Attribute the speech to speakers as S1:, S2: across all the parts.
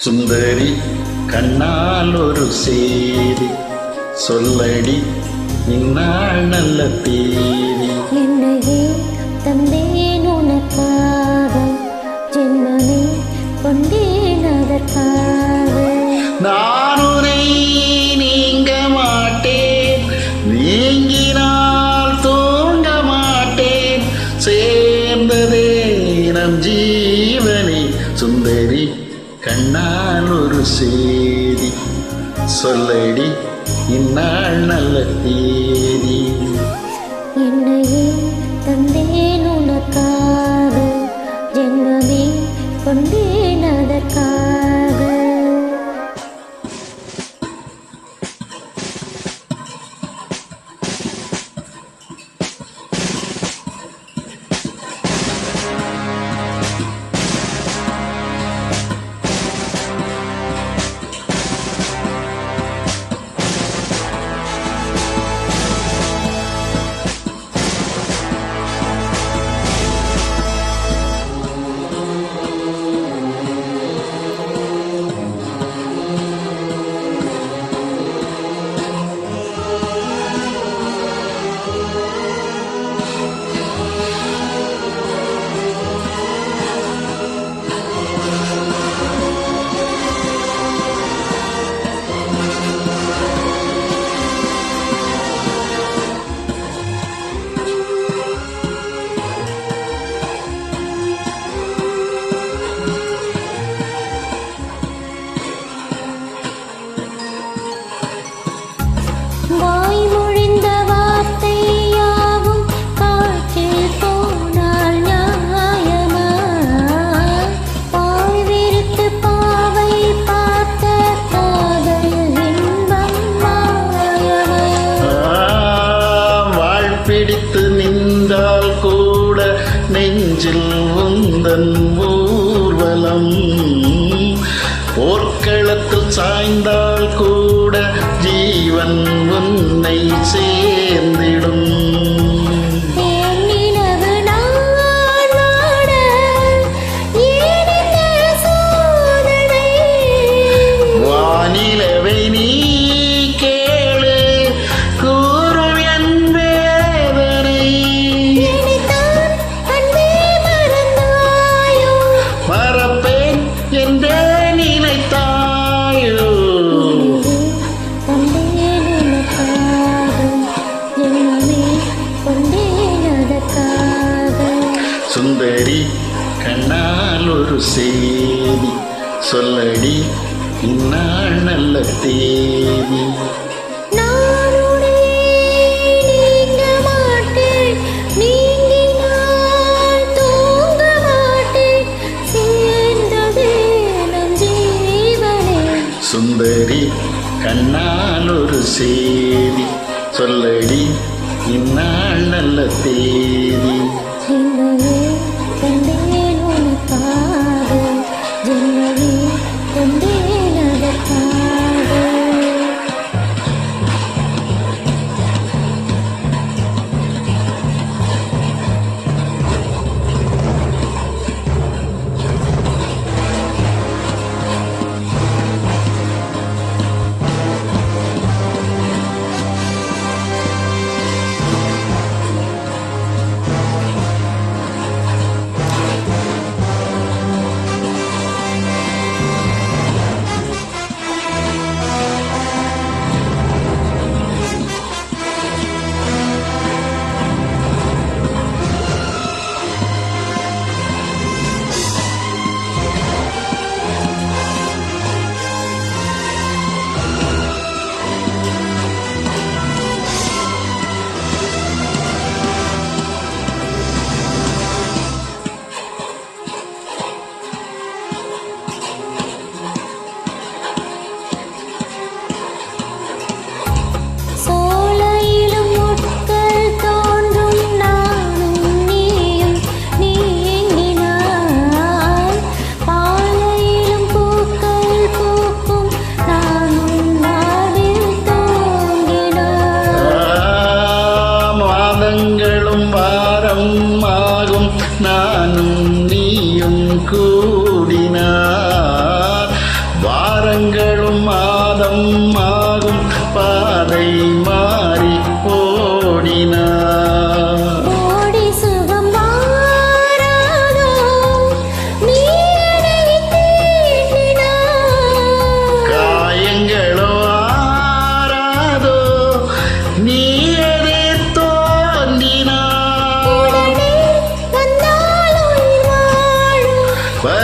S1: சுந்தரி கண்ணால் ஒரு சேதி சொல்லடி இந்நாள் நல்ல தேதி.
S2: என்னையே தந்தேன் உனக்காக, ஜென்மமே கொண்டேன் அதற்காக.
S1: நான் உன்னை நீங்க மாட்டேன், நீங்கினால் தூங்க மாட்டேன், சேர்ந்ததே நம் ஜீவனே. சுந்தரி கண்ணால் ஒரு சேதி சொல்லடி இந்நாள் நல்ல தேதி.
S2: என்னையே தந்தேன் உனக்காக, ஜென்மமே கொண்டேன் அதற்காக. வாய்மொழிந்த வார்த்தை யாவும் காற்றில் போனால் நியாயமா? பாய் விரித்து பாவை பார்த்த காதல் இன்பம் மாயமா?
S1: வாழ்பிடித்து நின்றால் கூட நெஞ்சில் உந்தன் ஊர்வலம், போர்க்களத்தில் சாய்ந்தால் கூட ஜீவன் உன்னை சேர்ந்திடும்.
S2: தேனிலவு நான் வாட ஏன் இந்த சோதனை?
S1: வானிலவை நீ கேளு கூறும் என் வேதனை.
S2: என்னைத்தான் அன்பே மறந்தாயோ?
S1: மறப்பேன் என்றே நினைத்தாயோ?
S2: தந்தேன் உனக்காக, ஜென்மமே கொண்டேன் அதற்காக.
S1: சுந்தரி கண்ணால் ஒரு சேதி சொல்லடி இந்நாள் நல்ல தேதி.
S2: நான் உன்னை நீங்க மாட்டேன், நீங்கினால் தூங்க மாட்டேன், சேர்ந்ததே நம் ஜீவனே.
S1: சுந்தரி கண்ணால் ஒரு சேதி சொல்லடி இந்நாள் நல்ல தேதி.
S2: ஜென்மமே கொண்டேன் உனக்காக, ஜென்மமே கொண்டேன் அதற்காக.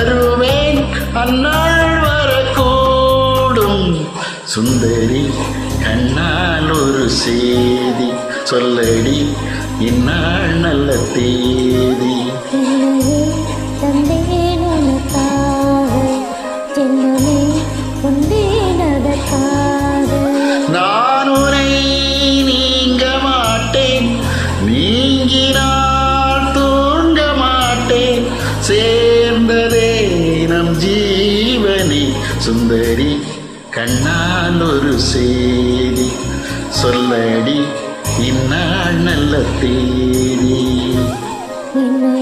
S1: வருவேன் அந்நாள் வரக்கூடும். சுந்தரி கண்ணால் ஒரு செய்தி சொல்லடி இந்நாள் நல்ல தேதி.
S2: என்னையே தந்தேன் உனக்காக, ஜென்மமே கொண்டேன் அதற்காக.
S1: நான் உன்னை நீங்க மாட்டேன், நீங்கினால் தூங்க மாட்டேன், சேர்ந்ததே நம் ஜீவனி. சுந்தரி கண்ணால் ஒரு செய்தி சொல்லடி இந்நாள் நல்ல தேதி.
S2: என்னை